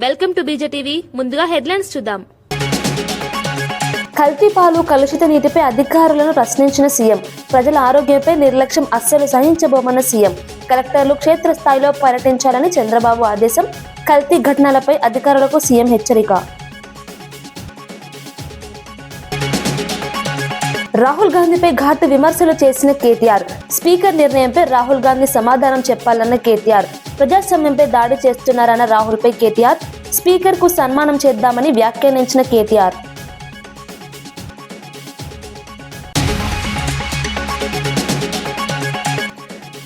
Welcome to BJ TV. ముందుగా headlines చూద్దాం. కల్తీ పాలు, కలుషిత నీటిపై అధికారులను ప్రశ్నించిన సీఎం. ప్రజల ఆరోగ్యంపై నిర్లక్ష్యం అస్సలు సహించబోమన్న సీఎం. కలెక్టర్లు క్షేత్రస్థాయిలో పర్యటించాలని చంద్రబాబు ఆదేశం. కల్తీ ఘటనలపై అధికారులకు సీఎం హెచ్చరిక. రాహుల్ గాంధీపై ఘాటు విమర్శలు చేసిన కేటీఆర్. స్పీకర్ నిర్ణయంపై రాహుల్ గాంధీ సమాధానం చెప్పాలన్న కేటీఆర్. ప్రజాస్వామ్యంపై దాడి చేస్తున్నారన్న రాహుల్పై కేటీఆర్. స్పీకర్ కు సన్మానం చేద్దామని వ్యాఖ్యానించిన కేటీఆర్.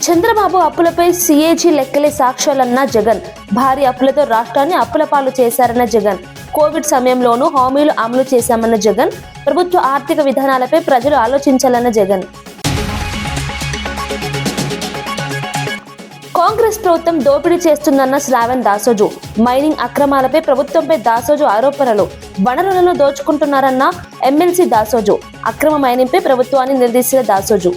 చంద్రబాబు అప్పులపై సీఏజీ లెక్కలే సాక్ష్యాలన్న జగన్. భారీ అప్పులతో రాష్ట్రాన్ని అప్పుల పాలు చేశారన్న జగన్. కోవిడ్ సమయంలోనూ హామీలు అమలు చేశామన్న జగన్. ప్రభుత్వ ఆర్థిక విధానాలపై ప్రజలు ఆలోచించాలన్న జగన్. కాంగ్రెస్ ప్రభుత్వం దోపిడీ చేస్తుందన్న శ్రావణ్ దాసోజు. మైనింగ్ అక్రమాలపై ప్రభుత్వంపై దాసోజు ఆరోపణలు. వనరులను దోచుకుంటున్నారన్న ఎమ్మెల్సీ దాసోజు. అక్రమ మైనింగ్పై ప్రభుత్వాన్ని నిలదీసిన దాసోజు.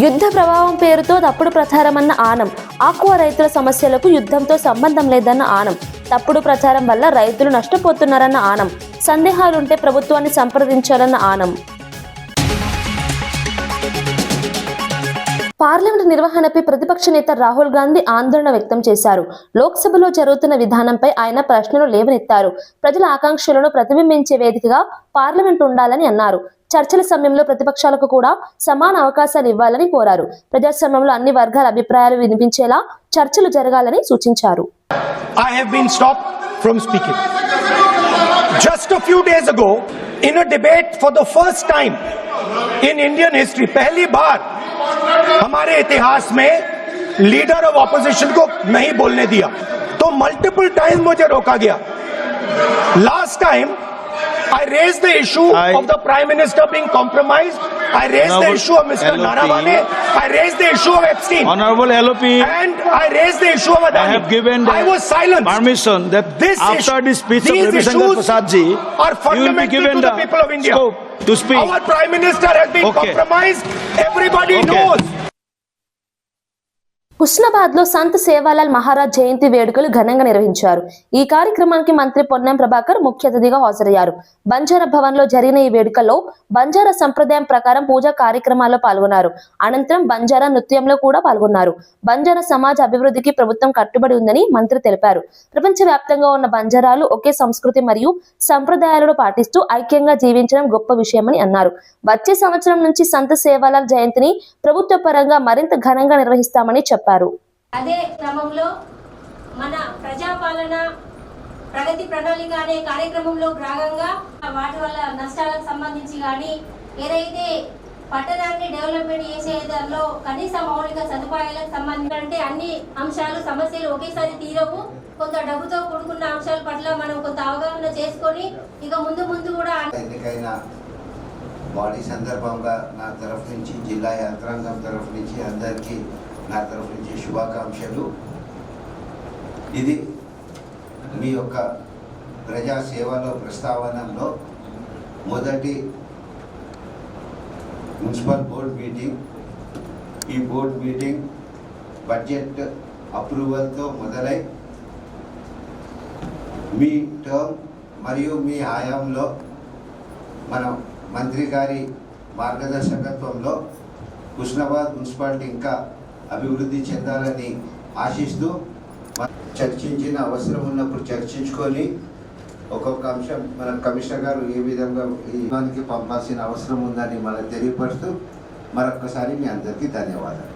యుద్ధ ప్రభావం పేరుతో తప్పుడు ప్రచారమన్న ఆనం. ఆక్వా రైతుల సమస్యలకు యుద్ధంతో సంబంధం లేదన్న ఆనం. తప్పుడు ప్రచారం వల్ల రైతులు నష్టపోతున్నారన్న ఆనం. సందేహాలుంటే ప్రభుత్వాన్ని సంప్రదించాలన్న ఆనం. పార్లమెంటు నిర్వహణపై ప్రతిపక్ష నేత రాహుల్ గాంధీ ఆందోళన వ్యక్తం చేశారు. లోక్సభలో జరుగుతున్న విధానంపై ఆయన ప్రశ్నలు లేవనెత్తారు. ప్రజల ఆకాంక్షలను ప్రతిబింబించే వేదికగా పార్లమెంటు ఉండాలని అన్నారు. చర్చల సమయంలో ప్రతిపక్షాలకు కూడా సమాన అవకాశాలు ఇవ్వాలని కోరారు. ప్రజాస్వామ్యంలో అన్ని వర్గాల అభిప్రాయాలు వినిపించేలా చర్చలు జరగాలని సూచించారు. I have been stopped from speaking. Just a few days ago, in a debate for the first time in Indian history, पहली बार हमारे इतिहास में लीडर ऑफ ऑपोजिशन को नहीं बोलने दिया, तो मल्टीपल टाइम मुझे रोका गया. Last time I raised the issue of the Prime Minister being compromised. I raised the issue of Mr. Naravane. I raised the issue of Epstein. Honorable LOP. And I raised the issue of Adani. I have given I was silent. Permission that This after this speech of these Ravi Shankar issues Prasad ji, are you will be fundamental given to the people of India. scope to speak. Our Prime Minister has been compromised. Everybody knows. Husnabad లో సంత్ సేవాలాల్ మహారాజ్ జయంతి వేడుకలు ఘనంగా నిర్వహించారు. ఈ కార్యక్రమానికి మంత్రి పొన్నం ప్రభాకర్ ముఖ్య అతిథిగా హాజరయ్యారు. బంజారా భవన్ లో జరిగిన ఈ వేడుకల్లో బంజారా సంప్రదాయం ప్రకారం పూజా కార్యక్రమాల్లో పాల్గొన్నారు. అనంతరం బంజారా నృత్యంలో కూడా పాల్గొన్నారు. బంజారా సమాజ అభివృద్ధికి ప్రభుత్వం కట్టుబడి ఉందని మంత్రి తెలిపారు. ప్రపంచవ్యాప్తంగా ఉన్న బంజారాలు ఒకే సంస్కృతి మరియు సంప్రదాయాలను పాటిస్తూ ఐక్యంగా జీవించడం గొప్ప విషయమని అన్నారు. వచ్చే సంవత్సరం నుంచి సంత్ సేవాలాల్ జయంతిని ప్రభుత్వ పరంగా మరింత ఘనంగా నిర్వహిస్తామని చెప్పారు. అదే క్రమంలో మన ప్రజాపాలన ప్రగతి ప్రణాళిక అనే కార్యక్రమంలో భాగంగా వాటి వల్ల నష్టాలకు సంబంధించి కానీ ఏదైతే పట్టణాన్ని డెవలప్మెంట్ చేసే దానిలో కనీస మౌలిక సదుపాయాలకు సంబంధించి అన్ని అంశాలు సమస్యలు ఒకేసారి తీరవు. కొంత డబ్బుతో కూడుకున్న అంశాల పట్ల మనం కొంత అవగాహన చేసుకొని ఇక ముందు కూడా ఎన్నికైన బాడీ సందర్భంగా నా తరఫు నుంచి జిల్లా యంత్రాంగం తరఫు నుంచి అందరికీ నా తరఫు నుంచి శుభాకాంక్షలు. ఇది మీ యొక్క ప్రజా సేవలో ప్రస్తావనలో మొదటి మున్సిపల్ బోర్డ్ మీటింగ్. ఈ బోర్డ్ మీటింగ్ బడ్జెట్ అప్రూవల్తో మొదలై మీ టర్మ్ మరియు మీ హయాంలో మన మంత్రి గారి మార్గదర్శకత్వంలో హుస్నాబాద్ మున్సిపాలిటీ ఇంకా అభివృద్ధి చెందాలని ఆశిస్తూ చర్చించిన అవసరం ఉన్నప్పుడు చర్చించుకొని ఒక్కొక్క అంశం మన కమిషనర్ గారు ఏ విధంగా ఈ పంపాల్సిన అవసరం ఉందని మనకు తెలియపరుస్తూ మరొక్కసారి మీ అందరికీ ధన్యవాదాలు.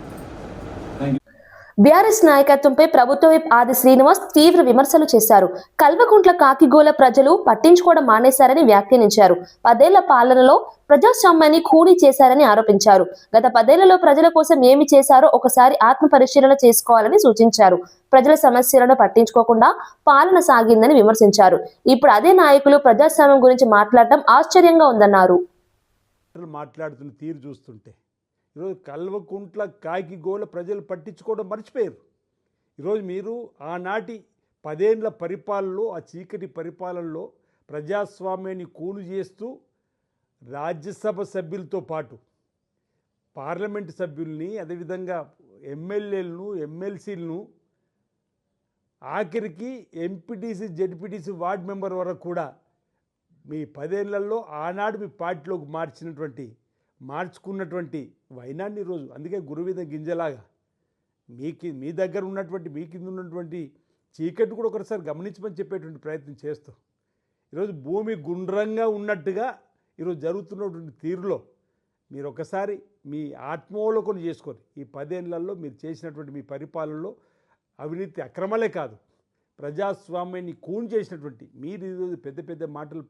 బీఆర్ఎస్ నాయకత్వంపై ప్రభుత్వ విప్ ఆది శ్రీనివాస్ తీవ్ర విమర్శలు చేశారు. కల్వకుంట్ల కాకిగోల ప్రజలు పట్టించుకోవడం మానేశారని వ్యాఖ్యానించారు. 10 ఏళ్ల పాలనలో ప్రజాస్వామ్యాన్ని ఖూనీ చేశారని ఆరోపించారు. గత 10 ఏళ్లలో ప్రజల కోసం ఏమి చేశారో ఒకసారి ఆత్మ పరిశీలన చేసుకోవాలని సూచించారు. ప్రజల సమస్యలను పట్టించుకోకుండా పాలన సాగిందని విమర్శించారు. ఇప్పుడు అదే నాయకులు ప్రజాస్వామ్యం గురించి మాట్లాడటం ఆశ్చర్యంగా ఉందన్నారు. మాట్లాడుతున్న తీరు చూస్తుంటే ఈరోజు కల్వకుంట్ల కాకిగోల ప్రజలు పట్టించుకోవడం మర్చిపోయారు. ఈరోజు మీరు ఆనాటి 10 ఏళ్ల పరిపాలనలో ఆ చీకటి పరిపాలనలో ప్రజాస్వామ్యాన్ని కూను చేస్తూ రాజ్యసభ సభ్యులతో పాటు పార్లమెంటు సభ్యుల్ని అదేవిధంగా ఎమ్మెల్యేలను ఎమ్మెల్సీలను ఆఖరికి ఎంపీటీసీ జెడ్పీటీసీ వార్డు మెంబర్ వరకు కూడా మీ 10 ఏళ్లలో ఆనాడు మీ పార్టీలోకి మార్చుకున్నటువంటి వైనాన్ని ఈరోజు అందుకే గురువిద గింజలాగా మీ దగ్గర ఉన్నటువంటి మీ కింద ఉన్నటువంటి చీకటి కూడా ఒకసారి గమనించమని చెప్పేటువంటి ప్రయత్నం చేస్తూ ఈరోజు భూమి గుండ్రంగా ఉన్నట్టుగా ఈరోజు జరుగుతున్నటువంటి తీరులో మీరు ఒకసారి మీ ఆత్మావలోకన చేసుకొని ఈ 10 ఏళ్లలో మీరు చేసినటువంటి మీ పరిపాలనలో అవినీతి అక్రమాలే కాదు ప్రజాస్వామ్యాన్ని కూన్ చేసినటువంటి మీరు ఈరోజు పెద్ద పెద్ద మాటలు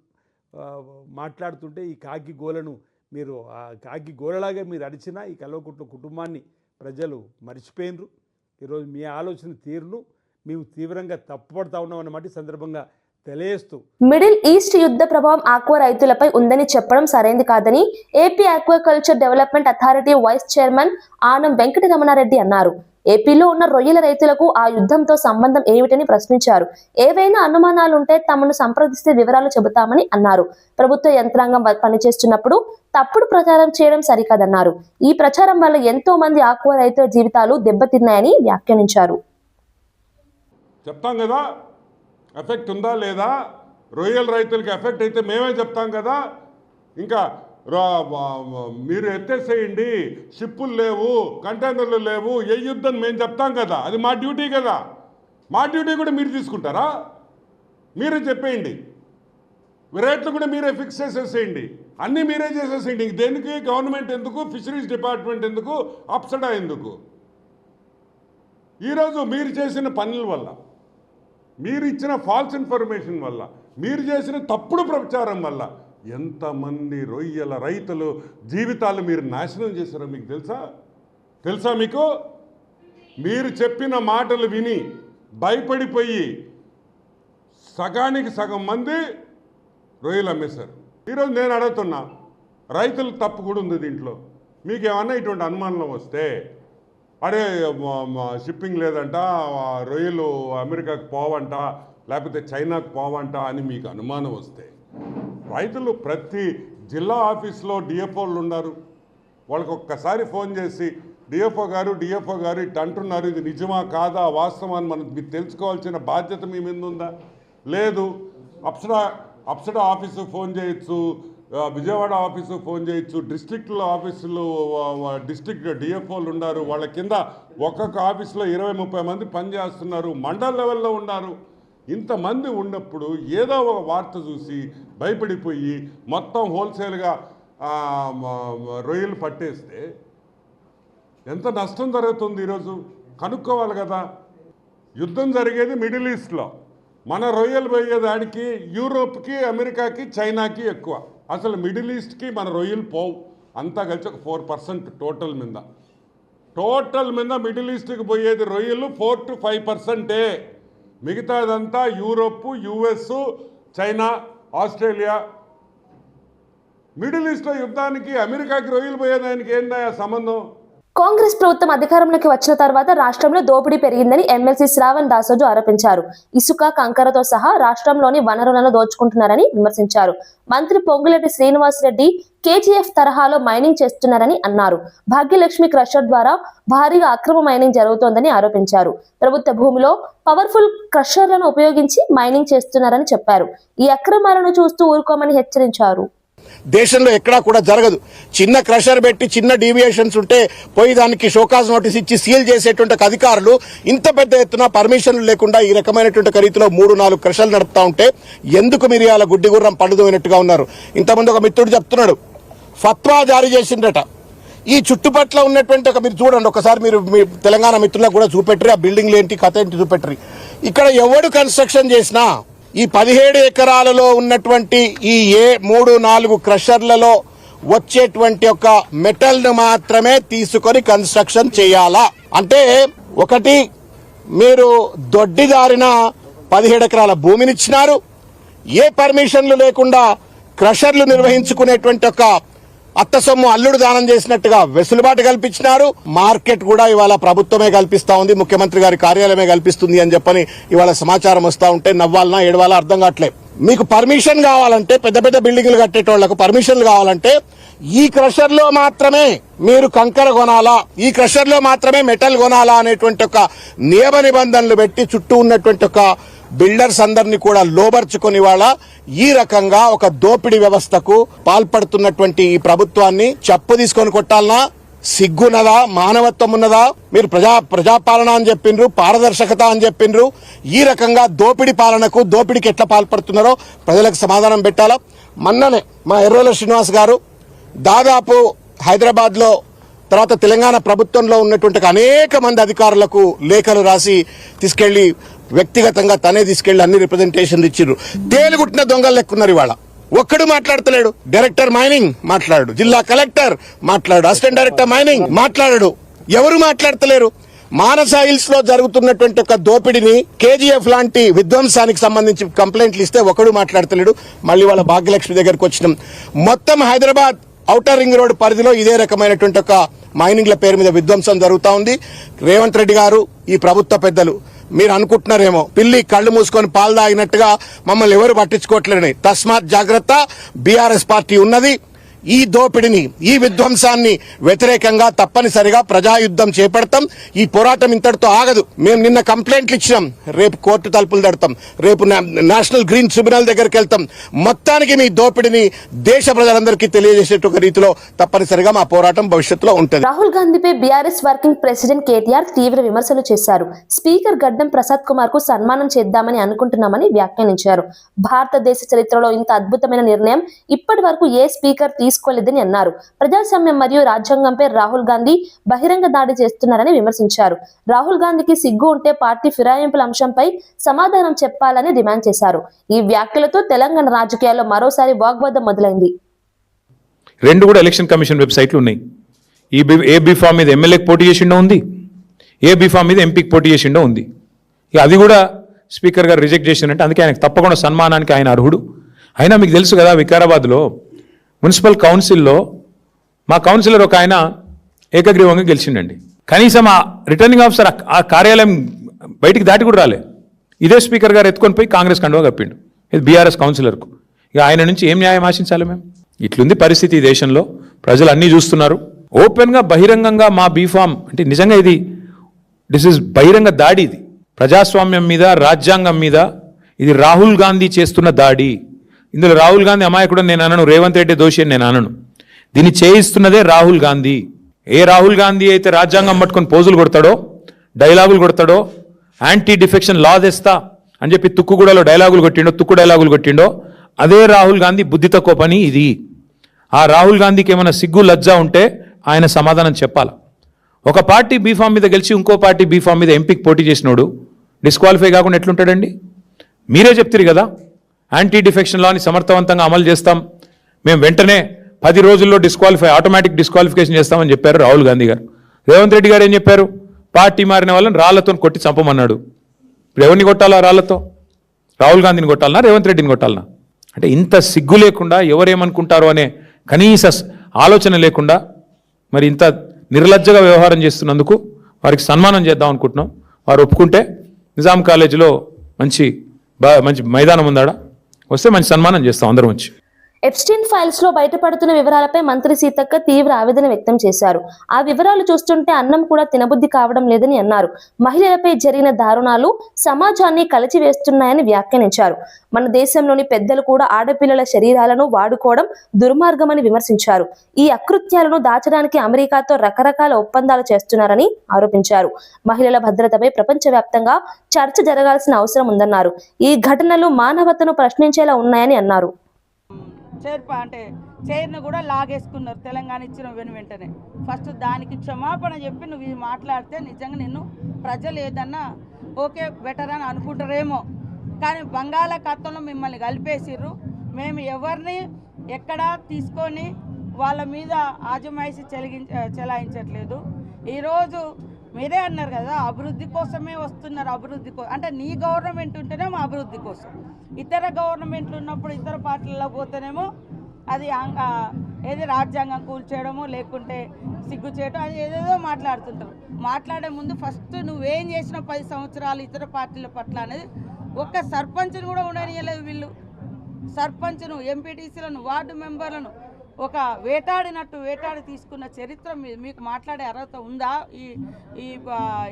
మాట్లాడుతుంటే ఈ కాకి గోలను మీరు ఆ కాకి గోలలాగా మీరు అడిచినా ఈ కల్వకుంట్ల కుటుంబాన్ని ప్రజలు మర్చిపోయినరు. ఈరోజు మీ ఆలోచన తీరును మేము తీవ్రంగా తప్పుపడతా ఉన్నాం అన్నమాట ఈ సందర్భంగా తెలియజేస్తూ మిడిల్ ఈస్ట్ యుద్ధ ప్రభావం ఆక్వా రైతులపై ఉందని చెప్పడం సరైంది కాదని AP aquaculture development authority vice chairman Anam Venkataramana Reddy అన్నారు. ఏపీలో ఉన్న రొయ్యల రైతులకు ఆ యుద్ధంతో సంబంధం ఏమిటని ప్రశ్నించారు. ఏవైనా అనుమానాలుంటే తమను సంప్రదిస్తే వివరాలు చెబుతామని అన్నారు. ప్రభుత్వ యంత్రాంగం పనిచేస్తున్నప్పుడు తప్పుడు ప్రచారం చేయడం సరికాదన్నారు. ఈ ప్రచారం వల్ల ఎంతో మంది ఆక్వా రైతుల జీవితాలు దెబ్బతిన్నాయని వ్యాఖ్యానించారు. చెప్తాం కదా ఎఫెక్ట్ ఉందా లేదా, రొయ్యల రైతులకి ఎఫెక్ట్ అయితే మేమే చెప్తాం కదా. ఇంకా మీరు ఎత్తేసేయండి, షిప్పులు లేవు, కంటైనర్లు లేవు, ఏ యుద్ధం మేము చెప్తాం కదా. అది మా డ్యూటీ కదా. మా డ్యూటీ కూడా మీరు తీసుకుంటారా? మీరే చెప్పేయండి. రేట్లు కూడా మీరే ఫిక్స్ చేసేసేయండి, అన్నీ మీరే చేసేసేయండి. దేనికి గవర్నమెంట్ ఎందుకు, ఫిషరీస్ డిపార్ట్మెంట్ ఎందుకు, అప్సడా ఎందుకు? ఈరోజు మీరు చేసిన పనుల వల్ల, మీరు ఇచ్చిన ఫాల్స్ ఇన్ఫర్మేషన్ వల్ల, మీరు చేసిన తప్పుడు ప్రచారం వల్ల ఎంతమంది రొయ్యల రైతులు జీవితాలు మీరు నాశనం చేశారో మీకు తెలుసా మీకు? మీరు చెప్పిన మాటలు విని భయపడిపోయి సగానికి సగం మంది రొయ్యలు అమ్మేశారు. ఈరోజు నేను అడుగుతున్నా, రైతులు తప్పు కూడా ఉంది దీంట్లో. మీకు ఏమన్నా ఇటువంటి అనుమానం వస్తే, అరే షిప్పింగ్ లేదంట, రొయ్యలు అమెరికాకు పోవంట, లేకపోతే చైనాకు పోవంట అని మీకు అనుమానం వస్తే, రైతులు ప్రతి జిల్లా ఆఫీస్లో డిఎఫ్ఓలు ఉన్నారు. వాళ్ళకి ఒక్కసారి ఫోన్ చేసి డిఎఫ్ఓ గారు ఇట్లా అంటున్నారు, ఇది నిజమా కాదా, వాస్తవాన్ని మనం మీరు తెలుసుకోవాల్సిన బాధ్యత మీ మీద ఉందా? లేదు. అప్సడా ఆఫీసు ఫోన్ చేయొచ్చు, విజయవాడ ఆఫీసు ఫోన్ చేయొచ్చు, డిస్ట్రిక్ట్లో ఆఫీసులు డిస్ట్రిక్ట్ డిఎఫ్ఓలు ఉన్నారు. వాళ్ళ కింద ఒక్కొక్క ఆఫీసులో 20-30 మంది పనిచేస్తున్నారు, మండల లెవెల్లో ఉన్నారు. ఇంతమంది ఉన్నప్పుడు ఏదో ఒక వార్త చూసి భయపడిపోయి మొత్తం హోల్సేల్గా రొయ్యలు పట్టేస్తే ఎంత నష్టం జరుగుతుంది ఈరోజు కనుక్కోవాలి కదా. యుద్ధం జరిగేది మిడిల్ ఈస్ట్లో, మన రొయ్యలు పోయేదానికి యూరోప్కి, అమెరికాకి, చైనాకి ఎక్కువ. అసలు మిడిల్ ఈస్ట్కి మన రొయ్యలు పోవు. అంతా కలిసి ఒక 4% టోటల్ మీద మిడిల్ ఈస్ట్కి పోయేది రొయ్యలు 4 to 5%. మిగతాదంతా Europe, US, China, Australia. Middle ఈస్ట్లో యుద్ధానికి అమెరికాకి రొయ్యలు పోయేదానికి ఏందా సంబంధం? కాంగ్రెస్ ప్రభుత్వం అధికారంలోకి వచ్చిన తర్వాత రాష్ట్రంలో దోపిడీ పెరిగిందని ఎమ్మెల్సీ శ్రావణ్ దాసోజు ఆరోపించారు. ఇసుక, కంకరతో సహా రాష్ట్రంలోని వనరులను దోచుకుంటున్నారని విమర్శించారు. మంత్రి పొంగులేటి శ్రీనివాసరెడ్డి కేజీఎఫ్ తరహాలో మైనింగ్ చేస్తున్నారని అన్నారు. భాగ్యలక్ష్మి క్రషర్ ద్వారా భారీగా అక్రమ మైనింగ్ జరుగుతోందని ఆరోపించారు. ప్రభుత్వ భూమిలో పవర్ఫుల్ క్రషర్లను ఉపయోగించి మైనింగ్ చేస్తున్నారని చెప్పారు. ఈ అక్రమాలను చూస్తూ ఊరుకోమని హెచ్చరించారు. దేశంలో ఎక్కడా కూడా జరగదు. చిన్న క్రషర్ పెట్టి చిన్న డీవియేషన్స్ ఉంటే పోయి దానికి షోకాజ్ నోటీస్ ఇచ్చి సీల్ చేసేటువంటి అధికారులు ఇంత పెద్ద ఎత్తున పర్మిషన్లు లేకుండా ఈ రకమైనటువంటి రీతిలో 3-4 క్రషర్లు నడుపుతా ఉంటే ఎందుకు మీరు అలా గుడ్డిగుర్రం పండుదోయినట్టుగా ఉన్నారు? ఇంతమంది ఒక మిత్రుడు చెప్తున్నాడు, ఫత్వా జారీ చేసిండట. ఈ చుట్టుపట్ల ఉన్నటువంటి మీరు చూడండి ఒకసారి, మీరు మీ తెలంగాణ మిత్రులకు కూడా చూపెట్టరు, ఆ బిల్డింగ్లు ఏంటి కథ ఏంటి చూపెట్టరు. ఇక్కడ ఎవడు కన్స్ట్రక్షన్ చేసినా ఈ 17 ఎకరాలలో ఉన్నటువంటి ఈ 3-4 క్రషర్లలో వచ్చేటువంటి ఒక మెటల్ ను మాత్రమే తీసుకొని కన్స్ట్రక్షన్ చేయాలా? అంటే ఒకటి, మీరు దొడ్డిదారిన 17 ఎకరాల భూమినిచ్చినారు, ఏ పర్మిషన్లు లేకుండా క్రషర్లు నిర్వహించుకునేటువంటి ఒక అత్తసొమ్ము అల్లుడు దానం చేసినట్టుగా వెసులుబాటు కల్పించినారు. మార్కెట్ కూడా ఇవాళ ప్రభుత్వమే కల్పిస్తా ఉంది, ముఖ్యమంత్రి గారి కార్యాలయమే కల్పిస్తుంది అని చెప్పని ఇవాళ సమాచారం వస్తా ఉంటే నవ్వాలనా ఏడవాలా అర్థం కావట్లేదు. మీకు పర్మిషన్ కావాలంటే పెద్ద పెద్ద బిల్డింగ్లు కట్టేటోళ్లకు పర్మిషన్లు కావాలంటే ఈ క్రషర్లో మాత్రమే మీరు కంకర కొనాలా, ఈ క్రషర్లో మాత్రమే మెటల్ కొనాలా అనేటువంటి ఒక నియమ నిబంధనలు పెట్టి చుట్టూ ఉన్నటువంటి ఒక బిల్డర్స్ అందరినీ కూడా లోబర్చుకుని వాళ్ళ ఈ రకంగా ఒక దోపిడీ వ్యవస్థకు పాల్పడుతున్నటువంటి ఈ ప్రభుత్వాన్ని చెప్పు తీసుకొని కొట్టాలనా? సిగ్గున్నదా? మానవత్వం ఉన్నదా? మీరు ప్రజాపాలన అని చెప్పిండ్రు, పారదర్శకత అని చెప్పిండ్రు. ఈ రకంగా దోపిడీ పాలనకు, దోపిడీకి ఎట్లా పాల్పడుతున్నారో ప్రజలకు సమాధానం పెట్టాలా? మొన్ననే మా ఎర్రోల శ్రీనివాస్ గారు దాదాపు హైదరాబాద్ లో తర్వాత తెలంగాణ ప్రభుత్వంలో ఉన్నటువంటి అనేక మంది అధికారులకు లేఖలు రాసి తీసుకెళ్లి వ్యక్తిగతంగా తనే తీసుకెళ్లి అన్ని రిప్రజెంటేషన్లు ఇచ్చిర్రు. తేలుగుట్టిన దొంగలు లెక్కున్నారు ఇవాళ. ఒక్కడు మాట్లాడతలేడు. డైరెక్టర్ మైనింగ్ మాట్లాడు, జిల్లా కలెక్టర్ మాట్లాడు, అసిస్టెంట్ డైరెక్టర్ మైనింగ్ మాట్లాడు. ఎవరు మాట్లాడతలేరు? మానస హిల్స్ లో జరుగుతున్నటువంటి ఒక దోపిడిని, కేజీఎఫ్ లాంటి విధ్వంసానికి సంబంధించి కంప్లైంట్లు ఇస్తే ఒకడు మాట్లాడతలేడు. మళ్ళీ వాళ్ళ భాగ్యలక్ష్మి దగ్గరకు వచ్చినాం. మొత్తం హైదరాబాద్ ఔటర్ రింగ్ రోడ్ పరిధిలో ఇదే రకమైనటువంటి ఒక మైనింగ్ల పేరు మీద విధ్వంసం జరుగుతూ ఉంది. రేవంత్ రెడ్డి గారు, ఈ ప్రభుత్వ పెద్దలు మీరు అనుకుంటున్నారేమో పిల్లి కళ్ళు మూసుకొని పాలు తాగినట్టుగా మమ్మల్ని ఎవరు పట్టించుకోవట్లేదని. తస్మాత్ జాగ్రత్త, బీఆర్ఎస్ పార్టీ ఉన్నది. ఈ దోపిడిని, ఈ విధ్వంసాన్ని వ్యతిరేకంగా తప్పనిసరిగా ప్రజాయుద్ధం చేపడతాం. ఈ పోరాటం ఇంతటితో ఆగదు. మేము నిన్న కంప్లైంట్లు ఇచ్చినాం, రేపు కోర్టు తలుపులు తడతాం, రేపు నేషనల్ గ్రీన్ ట్రిబ్యునల్ దగ్గరికి వెళ్తాం. మొత్తానికి మీ దోపిడిని దేశ ప్రజలందరికీ తెలియజేసేట రీతిలో తప్పనిసరిగా మా పోరాటం భవిష్యత్తులో ఉంటుంది. రాహుల్ గాంధీపై బీఆర్ఎస్ వర్కింగ్ ప్రెసిడెంట్ కేటీఆర్ తీవ్ర విమర్శలు చేశారు. స్పీకర్ గడ్డం ప్రసాద్ కుమార్ కు సన్మానం చేద్దామని అనుకుంటున్నామని వ్యాఖ్యానించారు. భారతదేశ చరిత్రలో ఇంత అద్భుతమైన నిర్ణయం ఇప్పటి వరకు ఏ స్పీకర్ తీసుకోలేదని అన్నారు. ప్రజాస్వామ్యం మరియు రాజ్యాంగంపై రాహుల్ గాంధీ బహిరంగ దాడి చేస్తున్నారని విమర్శించారు. రాహుల్ గాంధీకి సిగ్గు ఉంటే పార్టీ ఫిరాయింపుల అంశంపై సమాధానం చెప్పాలని డిమాండ్ చేశారు. ఈ వ్యాఖ్యలతో తెలంగాణ రాజకీయాల్లో మరోసారి వాగ్వాదం మొదలైంది. రెండు కూడా ఎలక్షన్ కమిషన్ వెబ్సైట్లు ఉన్నాయి. ఏ బీఫామ్ మీద ఎమ్మెల్యేకి పోటీ చేసిండో ఉంది, ఏ బీఫామ్ మీద ఎంపీకి పోటీ చేసిండో ఉంది. ఇక అది కూడా స్పీకర్ గారు రిజెక్ట్ చేసిందంటే అందుకే ఆయనకు తప్పకుండా సన్మానానికి ఆయన అర్హుడు. అయినా మీకు తెలుసు కదా, వికారాబాద్లో మున్సిపల్ కౌన్సిల్లో మా కౌన్సిలర్ ఒక ఆయన ఏకగ్రీవంగా గెలిచిండండి. కనీసం ఆ రిటర్నింగ్ ఆఫీసర్ ఆ కార్యాలయం బయటికి దాటి కూడా రాలే. ఇదే స్పీకర్ గారు ఎత్తుకొని పోయి కాంగ్రెస్ కండువా కప్పిండు, ఇది బీఆర్ఎస్ కౌన్సిలర్కు. ఇక ఆయన నుంచి ఏం న్యాయం ఆశించాలి మేము? ఇట్లుంది పరిస్థితి ఈ దేశంలో. ప్రజలు అన్నీ చూస్తున్నారు. ఓపెన్గా బహిరంగంగా మా బీఫామ్ అంటే నిజంగా దిస్ ఇస్ బహిరంగ దాడి. ఇది ప్రజాస్వామ్యం మీద, రాజ్యాంగం మీద ఇది రాహుల్ గాంధీ చేస్తున్న దాడి. ఇందులో రాహుల్ గాంధీ అమాయకుడు నేను అనను, రేవంత్ రెడ్డి దోషి అని నేను అనను. దీన్ని చేయిస్తున్నదే రాహుల్ గాంధీ. ఏ రాహుల్ గాంధీ అయితే రాజ్యాంగం పట్టుకొని పోజులు కొడతాడో, డైలాగులు కొడతాడో, యాంటీ డిఫెక్షన్ లా తెస్తా అని చెప్పి తుక్కుగూడలో తుక్కు డైలాగులు కొట్టిండో అదే రాహుల్ గాంధీ బుద్ధి తక్కువ పని ఇది. ఆ రాహుల్ గాంధీకి ఏమైనా సిగ్గు లజ్జ ఉంటే ఆయన సమాధానం చెప్పాలి. ఒక పార్టీ బీఫామ్ మీద గెలిచి ఇంకో పార్టీ బీఫామ్ మీద ఎంపీకి పోటీ చేసినోడు డిస్క్వాలిఫై కాకుండా ఎట్లుంటాడండి? మీరే చెప్తారు కదా, యాంటీ డిఫెక్షన్ లాని సమర్థవంతంగా అమలు చేస్తాం, మేము వెంటనే 10 రోజుల్లో ఆటోమేటిక్ డిస్క్వాలిఫికేషన్ చేస్తామని చెప్పారు రాహుల్ గాంధీ గారు. రేవంత్ రెడ్డి గారు ఏం చెప్పారు? పార్టీ మారిన వాళ్ళని రాళ్లతో కొట్టి చంపమన్నాడు. ఇప్పుడు ఎవరిని కొట్టాలా? రాళ్లతో రాహుల్ గాంధీని కొట్టాలనా, రేవంత్ రెడ్డిని కొట్టాలనా? అంటే ఇంత సిగ్గు లేకుండా, ఎవరేమనుకుంటారో అనే కనీస ఆలోచన లేకుండా మరి ఇంత నిర్లజ్జగా వ్యవహారం చేస్తున్నందుకు వారికి సన్మానం చేద్దాం అనుకుంటున్నాం. వారు ఒప్పుకుంటే నిజాం కాలేజీలో మంచి మైదానం ఉందాడ, వస్తే మంచి సన్మానం చేస్తాం అందరం వచ్చి. ఎప్స్టీన్ ఫైల్స్ లో బయటపడుతున్న వివరాలపై మంత్రి సీతక్క తీవ్ర ఆవేదన వ్యక్తం చేశారు. ఆ వివరాలు చూస్తుంటే అన్నం కూడా తినబుద్ధి కావడం లేదని అన్నారు. మహిళలపై జరిగిన దారుణాలు సమాజాన్ని కలిచివేస్తున్నాయని వ్యాఖ్యానించారు. మన దేశంలోని పెద్దలు కూడా ఆడపిల్లల శరీరాలను వాడుకోవడం దుర్మార్గమని విమర్శించారు. ఈ అకృత్యాలను దాచడానికి అమెరికాతో రకరకాల ఒప్పందాలు చేస్తున్నారని ఆరోపించారు. మహిళల భద్రతపై ప్రపంచవ్యాప్తంగా చర్చ జరగాల్సిన అవసరం ఉందన్నారు. ఈ ఘటనలు మానవతను ప్రశ్నించేలా ఉన్నాయని అన్నారు. చైర్ను కూడా లాగేసుకున్నారు తెలంగాణ ఇచ్చిన వెంటనే. ఫస్ట్ దానికి క్షమాపణ చెప్పి నువ్వు ఇది మాట్లాడితే నిజంగా నిన్ను ప్రజలు ఏదన్నా ఓకే బెటర్ అని అనుకుంటారేమో. కానీ బంగాళాఖాతంలో మిమ్మల్ని కలిపేసిర్రు. మేము ఎవరిని ఎక్కడా తీసుకొని వాళ్ళ మీద ఆజమాయిషి చెలాయించట్లేదు. ఈరోజు మీరే అన్నారు కదా, అభివృద్ధి కోసమే వస్తున్నారు. అంటే నీ గవర్నమెంట్ ఉంటేనేమో అభివృద్ధి కోసం, ఇతర గవర్నమెంట్లు ఉన్నప్పుడు ఇతర పార్టీలలో పోతేనేమో అది ఏది రాజ్యాంగం కూల్చేయడము, లేకుంటే సిగ్గు చేయడం, అది ఏదేదో మాట్లాడుతుంటారు. మాట్లాడే ముందు ఫస్ట్ నువ్వేం చేసిన 10 సంవత్సరాలు ఇతర పార్టీల పట్ల అనేది ఒక్క సర్పంచ్ని కూడా ఉండనియలేదు వీళ్ళు. సర్పంచ్ను, ఎంపీటీసీలను, వార్డు మెంబర్లను ఒక వేటాడి తీసుకున్న చరిత్ర మీకు మాట్లాడే అర్హత ఉందా ఈ ఈ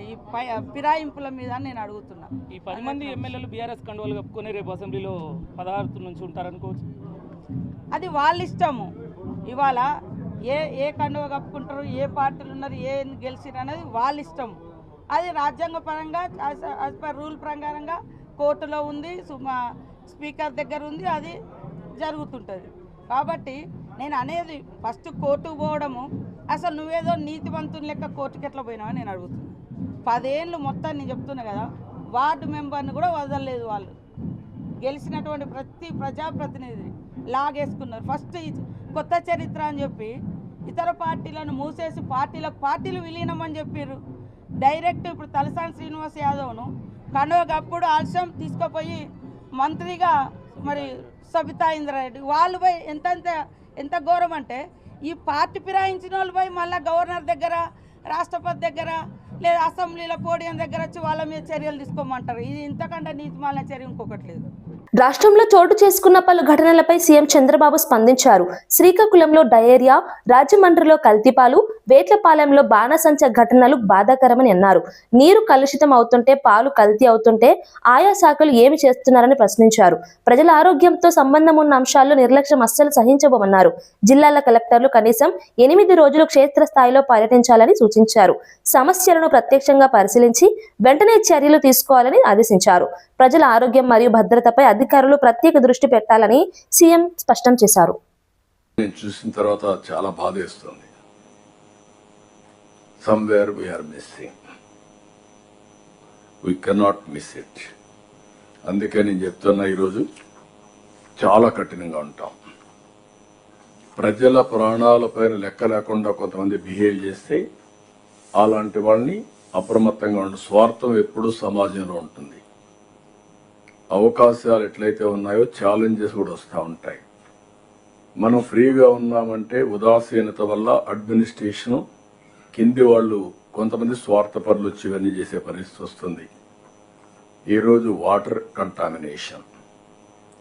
ఈ ఫిరాయింపుల మీద నేను అడుగుతున్నా. ఈ 10 మంది ఎమ్మెల్యేలు బీఆర్ఎస్ కండువాలు కప్పుకొని రేపు అసెంబ్లీలో 16 నుంచి ఉంటారనుకోవచ్చు. అది వాళ్ళ ఇష్టము. ఇవాళ ఏ కండువ కప్పుకుంటారు, ఏ పార్టీలు ఉన్నారు, ఏ గెలిచిరు అనేది వాళ్ళ ఇష్టం. అది రాజ్యాంగ పరంగా యాజ్ పర్ రూల్ ప్రకారంగా కోర్టులో ఉంది, స్పీకర్ దగ్గర ఉంది, అది జరుగుతుంటుంది. కాబట్టి నేను అనేది ఫస్ట్ కోర్టుకు పోవడము, అసలు నువ్వేదో నీతివంతుని లెక్క కోర్టుకి ఎట్లా పోయినావని నేను అడుగుతున్నాను. 10 ఏళ్ళు మొత్తం నేను చెప్తున్నా కదా, వార్డు మెంబర్ని కూడా వదలలేదు. వాళ్ళు గెలిచినటువంటి ప్రతి ప్రజాప్రతినిధి లాగేసుకున్నారు. ఫస్ట్ కొత్త చరిత్ర అని చెప్పి ఇతర పార్టీలను మూసేసి పార్టీలు విలీనమని చెప్పారు. డైరెక్ట్ ఇప్పుడు తలసాని శ్రీనివాస్ యాదవ్ను కండువకప్పుడు ఆలస్యం తీసుకుపోయి మంత్రిగా మరి సబితా ఇంద్రారెడ్డి వాళ్ళు పోయి ఎంత ఘోరం అంటే, ఈ పార్టీ ఫిరాయించిన వాళ్ళు పోయి మళ్ళీ గవర్నర్ దగ్గర, రాష్ట్రపతి దగ్గర, లేదా అసెంబ్లీలో పోడియం దగ్గర వచ్చి వాళ్ళ మీద చర్యలు తీసుకోమంటారు. ఇది ఇంతకంటే నీతిమాలిన చర్య ఇంకొకటి లేదు. రాష్ట్రంలో చోటు చేసుకున్న పలు ఘటనలపై సీఎం చంద్రబాబు స్పందించారు. శ్రీకాకుళంలో డయేరియా, రాజమండ్రిలో కల్తీపాలు, వేట్లపాలెంలో బాణసంచ ఘటనలు బాధాకరమని అన్నారు. నీరు కలుషితం అవుతుంటే, పాలు కల్తీ అవుతుంటే ఆయా శాఖలు ఏమి చేస్తున్నారని ప్రశ్నించారు. ప్రజల ఆరోగ్యంతో సంబంధం ఉన్న అంశాల్లో నిర్లక్ష్యం అస్సలు సహించబోమన్నారు. జిల్లాల కలెక్టర్లు కనీసం 8 రోజులు క్షేత్రస్థాయిలో పర్యటించాలని సూచించారు. సమస్యలను ప్రత్యక్షంగా పరిశీలించి వెంటనే చర్యలు తీసుకోవాలని ఆదేశించారు. ప్రజల ఆరోగ్యం మరియు భద్రతపై అధికారులు ప్రత్యేక దృష్టి పెట్టాలని సీఎం స్పష్టం చేశారు. నేను చూసిన తర్వాత చాలా బాధేస్తుంది. Somewhere we are missing, we cannot miss it. అందుకే నేను చెప్తున్నా, ఈరోజు చాలా కఠినంగా ఉంటాం. ప్రజల ప్రాణాలపైన లెక్క లేకుండా కొంతమంది బిహేవ్ చేస్తే అలాంటి వాళ్ళని అప్రమత్తంగా ఉండే స్వార్థం ఎప్పుడూ సమాజంలో ఉంటుంది. అవకాశాలు ఎట్లయితే ఉన్నాయో ఛాలెంజెస్ కూడా వస్తూ ఉంటాయి. మనం ఫ్రీగా ఉన్నామంటే ఉదాసీనత వల్ల అడ్మినిస్ట్రేషన్ కింది వాళ్ళు కొంతమంది స్వార్థపరులు వచ్చి ఇవన్నీ చేసే పరిస్థితి వస్తుంది. ఈరోజు water contamination,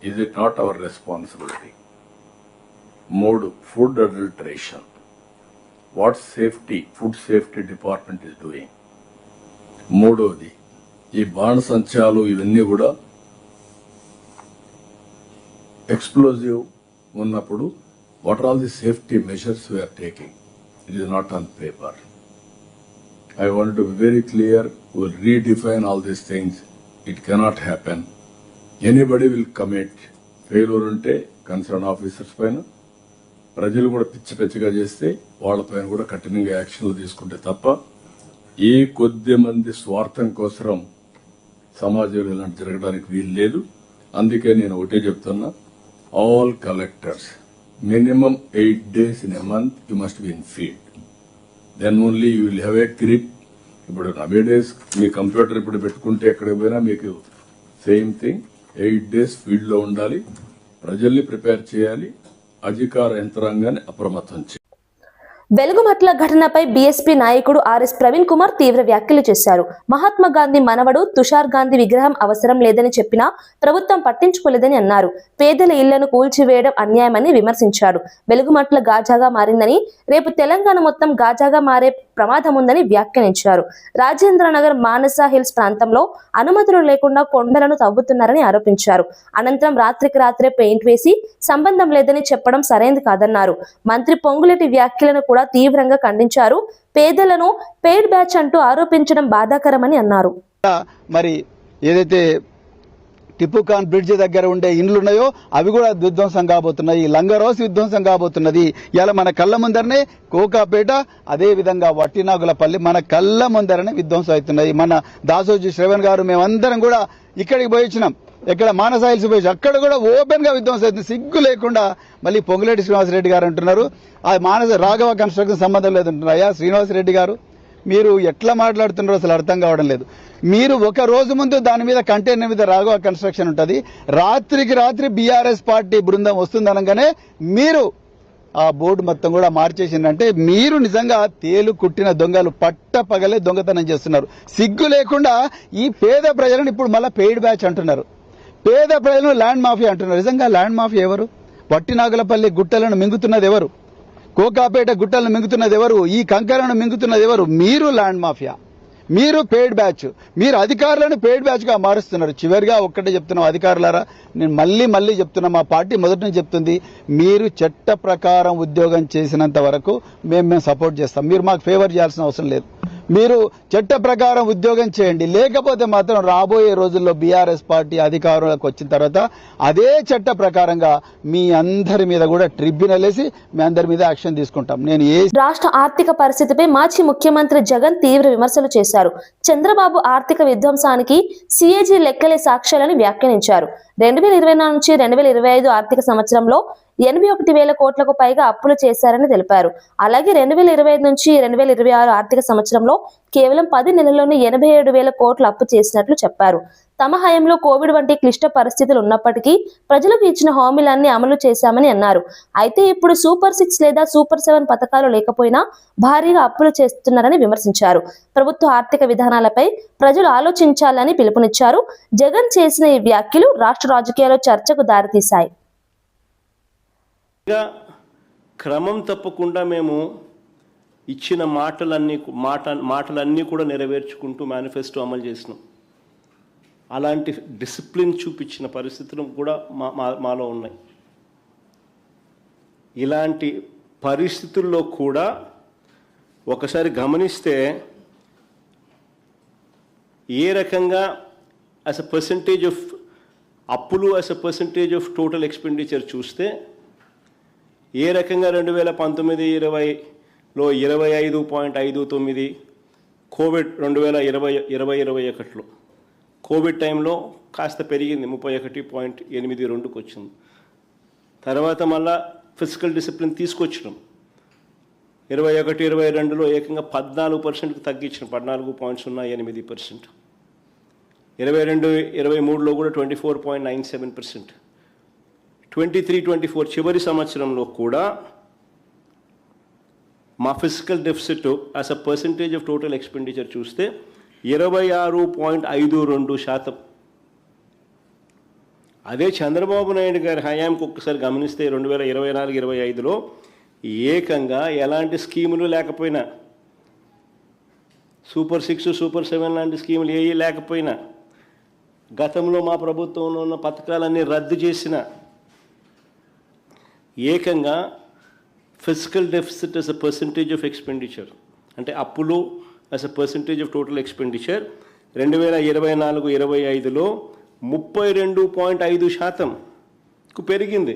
is it not our responsibility? 3, food adulteration, what safety, food safety department is doing. 3వది ఈ బాణసంచాలు, ఇవన్నీ కూడా ఎక్స్ప్లోజివ్ ఉన్నప్పుడు what are all the safety measures we're taking? It is not on paper. I want to be very clear, will redefine all these things. It cannot happen. Anybody will commit. Failure ఉంటే concern officers పైన, ప్రజలు కూడా పిచ్చిగా చేస్తే వాళ్ళపైన కూడా కఠినంగా యాక్షన్లు తీసుకుంటే తప్ప ఏ కొద్ది మంది స్వార్థం కోసం సమాజంలో ఇలాంటి జరగడానికి వీలు లేదు. అందుకే నేను ఒకటే చెప్తున్నా, all collectors, minimum 8 days in a month you must be in field. Then only you will have a grip. ఇప్పుడు nowadays మీ కంప్యూటర్ ఇప్పుడు పెట్టుకుంటే ఎక్కడ పోయినా మీకు సేమ్ థింగ్. 8 days ఫీల్డ్ లో ఉండాలి, ప్రజల్ని ప్రిపేర్ చేయాలి, అధికార యంత్రాంగాన్ని అప్రమత్తం చేయాలి. వెలుగుమట్ల ఘటనపై బీఎస్పీ నాయకుడు ఆర్ఎస్ ప్రవీణ్ కుమార్ తీవ్ర వ్యాఖ్యలు చేశారు. మహాత్మా గాంధీ మనవడు తుషార్ గాంధీ విగ్రహం అవసరం లేదని చెప్పినా ప్రభుత్వం పట్టించుకోలేదని అన్నారు. పేదల ఇళ్లను కూల్చివేయడం అన్యాయమని విమర్శించారు. వెలుగుమట్ల గాజాగా మారిందని, రేపు తెలంగాణ మొత్తం గాజాగా మారే ప్రమాదం ఉందని వ్యాఖ్యానించారు. రాజేంద్రనగర్, మానస హిల్స్ ప్రాంతంలో అనుమతులు లేకుండా కొండలను తవ్వుతున్నారని ఆరోపించారు. అనంతరం రాత్రికి రాత్రే పెయింట్ వేసి సంబంధం లేదని చెప్పడం సరైంది కాదన్నారు. మంత్రి పొంగులేటి వ్యాఖ్యలను కూడా తీవ్రంగా ఖండించారు. పేదలను పెయిడ్ బ్యాచ్ అంటూ ఆరోపించడం బాధాకరమని అన్నారు. మరి ఏదైతే టిప్పుఖాన్ బ్రిడ్జ్ దగ్గర ఉండే ఇండ్లు ఉన్నాయో అవి కూడా విధ్వంసం కాబోతున్నాయి. లంగరోస్ విధ్వంసం కాబోతున్నది. ఇలా మన కళ్ళ ముందరనే కోకాపేట, అదే విధంగా వట్టినాగులపల్లి మన కళ్ళ ముందరనే విధ్వంసం అవుతున్నాయి. మన దాసోజీ శ్రవణ్ గారు మేమందరం కూడా ఇక్కడికి పోయి వచ్చినాం. ఎక్కడ మానస హిల్స్ పోయి అక్కడ కూడా ఓపెన్ గా విధ్వంసం అవుతుంది. సిగ్గు లేకుండా మళ్ళీ పొంగులేటి శ్రీనివాసరెడ్డి గారు అంటున్నారు ఆ మానస రాఘవ కన్స్ట్రక్షన్ సంబంధం లేదంటున్నారు. అయ్యా శ్రీనివాసరెడ్డి గారు, మీరు ఎట్లా మాట్లాడుతున్నారో అసలు అర్థం కావడం లేదు. మీరు ఒక రోజు ముందు దాని మీద కంటైనర్ మీద రాఘవ కన్స్ట్రక్షన్ ఉంటుంది, రాత్రికి రాత్రి బీఆర్ఎస్ పార్టీ బృందం వస్తుందనగానే మీరు ఆ బోర్డు మొత్తం కూడా మార్చేసిందంటే మీరు నిజంగా తేలు కుట్టిన దొంగలు, పట్ట పగలే దొంగతనం చేస్తున్నారు. సిగ్గు లేకుండా ఈ పేద ప్రజలను ఇప్పుడు మళ్ళీ పెయిడ్ బ్యాచ్ అంటున్నారు. పేద ప్రజలను ల్యాండ్ మాఫియా అంటున్నారు. నిజంగా ల్యాండ్ మాఫియా ఎవరు? వట్టినాగులపల్లి గుట్టలను మింగుతున్నది ఎవరు? కోకాపేట గుట్టలను మింగుతున్నది ఎవరు? ఈ కంకరను మింగుతున్నది ఎవరు? మీరు ల్యాండ్ మాఫియా, మీరు పెయిడ్ బ్యాచ్, మీరు అధికారులను పెయిడ్ బ్యాచ్ గా మారుస్తున్నారు. చివరిగా ఒక్కటే చెప్తున్నాం అధికారులారా, నేను మళ్ళీ చెప్తున్నా, మా పార్టీ మొదటి నుంచి చెప్తుంది, మీరు చట్ట ప్రకారం ఉద్యోగం చేసినంత వరకు మేము సపోర్ట్ చేస్తాం. మీరు మాకు ఫేవర్ చేయాల్సిన అవసరం లేదు. మీరు చట్ట ప్రకారం ఉద్యోగం చేయండి. లేకపోతే మాత్రం రాబోయే రోజుల్లో బీఆర్ఎస్ పార్టీ అధికారంలోకి వచ్చిన తర్వాత అదే చట్ట ప్రకారంగా మీ అందరి మీద కూడా ట్రిబ్యునల్ వేసి మీ అందరి మీద యాక్షన్ తీసుకుంటాం. రాష్ట్ర ఆర్థిక పరిస్థితిపై మాజీ ముఖ్యమంత్రి జగన్ తీవ్ర విమర్శలు చేశారు. చంద్రబాబు ఆర్థిక విధ్వంసానికి సిఏజీ లెక్కలే సాక్ష్యాలని వ్యాఖ్యానించారు. 2024 నుంచి 2025 ఆర్థిక సంవత్సరంలో 81,000 కోట్లకు పైగా అప్పులు చేశారని తెలిపారు. అలాగే 2025 నుంచి 2026 ఆర్థిక సంవత్సరంలో కేవలం 10 నెలల్లోనే 87,000 కోట్లు అప్పు చేసినట్లు చెప్పారు. తమ హయాంలో కోవిడ్ వంటి క్లిష్ట పరిస్థితులు ఉన్నప్పటికీ ప్రజలకు ఇచ్చిన హామీలన్నీ అమలు చేశామని అన్నారు. అయితే ఇప్పుడు సూపర్ 6 లేదా సూపర్ 7 పథకాలు లేకపోయినా భారీగా అప్పులు చేస్తున్నారని విమర్శించారు. ప్రభుత్వ ఆర్థిక విధానాలపై ప్రజలు ఆలోచించాలని పిలుపునిచ్చారు. జగన్ చేసిన ఈ వ్యాఖ్యలు రాష్ట్ర రాజకీయాల్లో చర్చకు దారితీశాయి. క్రమం తప్పకుండా మేము ఇచ్చిన మాటలన్నీ కూడా నెరవేర్చుకుంటూ మేనిఫెస్టో అమలు చేసినాం. అలాంటి డిసిప్లిన్ చూపించిన పరిస్థితులు కూడా మాలో ఉన్నాయి. ఇలాంటి పరిస్థితుల్లో కూడా ఒకసారి గమనిస్తే ఏ రకంగా యాజ్ అ పర్సంటేజ్ ఆఫ్ అప్పులు as a percentage of total expenditure చూస్తే ఏ రకంగా 2019-20లో 25.59, కోవిడ్ 2020-21లో కోవిడ్ టైంలో కాస్త పెరిగింది 31.82కి వచ్చింది. తర్వాత మళ్ళా ఫిజికల్ డిసిప్లిన్ తీసుకొచ్చినాం. 21-22లో ఏకంగా 14%కి తగ్గించినాం, 14.08%. 22-23లో కూడా 24.97%. 23-24 చివరి సంవత్సరంలో కూడా మా physical deficit as a percentage of total expenditure చూస్తే 26.52%. అదే చంద్రబాబు నాయుడు గారి హయాంకి ఒక్కసారి గమనిస్తే 2024-25లో ఏకంగా ఎలాంటి స్కీములు లేకపోయినా, సూపర్ 6, సూపర్ 7 లాంటి స్కీములు ఏవి లేకపోయినా, గతంలో మా ప్రభుత్వంలో ఉన్న పథకాలన్నీ రద్దు చేసిన ఏకంగా physical deficit as a percentage of expenditure, అంటే అప్పులు as a percentage of total expenditure 2024-25లో 32.5%కు పెరిగింది.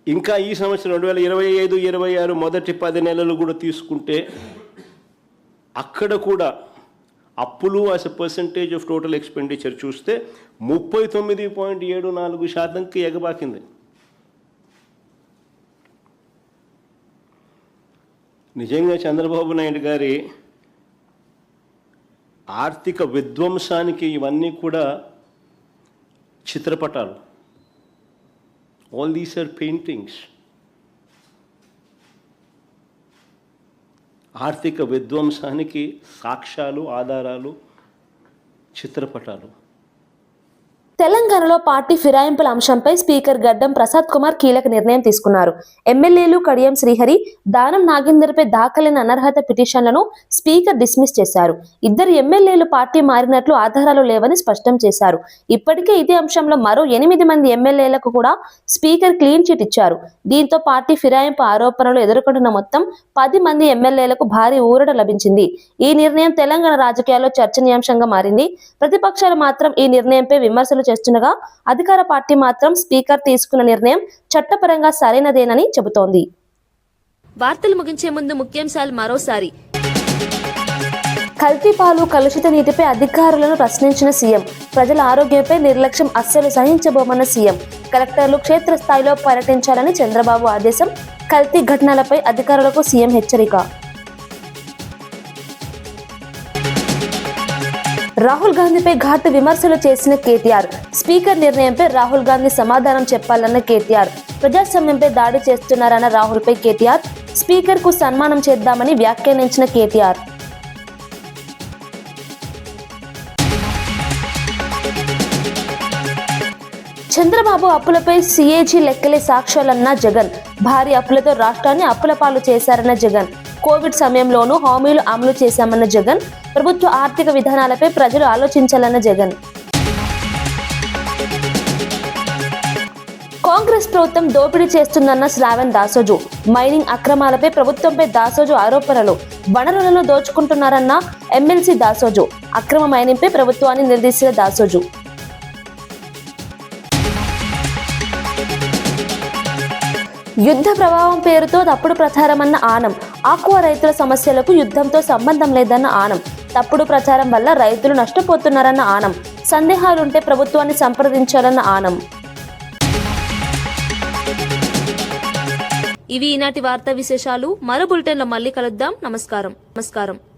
ఇంకా ఈ సంవత్సరం 2025-26 మొదటి 10 నెలలు కూడా తీసుకుంటే అక్కడ కూడా అప్పులు as a percentage of total expenditure చూస్తే 39.74%కి ఎగబాకింది. నిజంగా చంద్రబాబు నాయుడు గారి ఆర్థిక విధ్వంసానికి ఇవన్నీ కూడా చిత్రపటాలు. All these are paintings. ఆర్థిక విధ్వంసానికి సాక్ష్యాలు, ఆధారాలు, చిత్రపటాలు. తెలంగాణలో పార్టీ ఫిరాయింపుల అంశంపై స్పీకర్ గడ్డం ప్రసాద్ కుమార్ కీలక నిర్ణయం తీసుకున్నారు. ఎమ్మెల్యేలు కడియం శ్రీహరి, దానం నాగేందర్పై దాఖలైన అనర్హత పిటిషన్లను స్పీకర్ డిస్మిస్ చేశారు. 2 ఎమ్మెల్యేలు పార్టీ మారినట్లు ఆధారాలు లేవని స్పష్టం చేశారు. ఇప్పటికే ఇదే అంశంలో మరో 8 మంది ఎమ్మెల్యేలకు కూడా స్పీకర్ క్లీన్ చిట్ ఇచ్చారు. దీంతో పార్టీ ఫిరాయింపు ఆరోపణలు ఎదుర్కొంటున్న మొత్తం 10 మంది ఎమ్మెల్యేలకు భారీ ఊరట లభించింది. ఈ నిర్ణయం తెలంగాణ రాజకీయాల్లో చర్చనీయాంశంగా మారింది. ప్రతిపక్షాలు మాత్రం ఈ నిర్ణయంపై విమర్శలు చేస్తుండగా అధికార పార్టీ మాత్రం స్పీకర్ తీసుకున్న నిర్ణయం చట్టపరంగా సరైనదేనని చెబుతోంది. వార్తలు ముగించే ముందు ముఖ్యాంశాలు మరోసారి. కల్తీ పాలు, కలుషిత నీటిపై అధికారులను ప్రశ్నించిన సీఎం. ప్రజల ఆరోగ్యంపై నిర్లక్ష్యం అస్సలు సహించబోమన్న సీఎం. కలెక్టర్లు క్షేత్రస్థాయిలో పర్యటించాలని చంద్రబాబు ఆదేశం. కల్తీ ఘటనలపై అధికారులకు సీఎం హెచ్చరిక. రాహుల్ గాంధీపై ఘాటు విమర్శలు చేసిన కేటీఆర్. స్పీకర్ నిర్ణయంపై రాహుల్ గాంధీ సమాధానం చెప్పాలన్న కేటీఆర్. ప్రజాస్వామ్యంపై దాడి చేస్తున్నారన్న రాహుల్పై కేటీఆర్. స్పీకర్ కు సన్మానం చేద్దామని వ్యాఖ్యానించిన కేటీఆర్. చంద్రబాబు అప్పులపై సిఏజీ లెక్కలే సాక్ష్యాలన్న జగన్. భారీ అప్పులతో రాష్ట్రాన్ని అప్పుల పాలు చేశారన్న జగన్. కోవిడ్ సమయంలోనూ హామీలు అమలు చేశామన్న జగన్. ప్రభుత్వ ఆర్థిక విధానాలపై ప్రజలు ఆలోచించాలన్న జగన్. కాంగ్రెస్ ప్రభుత్వం దోపిడీ చేస్తుందన్న శ్రావణ్ దాసోజు. మైనింగ్ అక్రమాలపై ప్రభుత్వంపై దాసోజు ఆరోపణలు. వనరులను దోచుకుంటున్నారన్న ఎమ్మెల్సీ దాసోజు. అక్రమ మైనింగ్పై ప్రభుత్వాన్ని నిలదీసిన దాసోజు. యుద్ధ ప్రభావం పేరుతో తప్పుడు ప్రచారమన్న ఆనం. ఆక్వా రైతుల సమస్యలకు యుద్ధంతో సంబంధం లేదన్న ఆనం. తప్పుడు ప్రచారం వల్ల రైతులు నష్టపోతున్నారన్న ఆనం. సందేహాలుంటే ప్రభుత్వాన్ని సంప్రదించాలన్న ఆనం. ఇవి ఈనాటి వార్తా విశేషాలు. మరో బులెటిన్లో మళ్ళీ కలుద్దాం. నమస్కారం.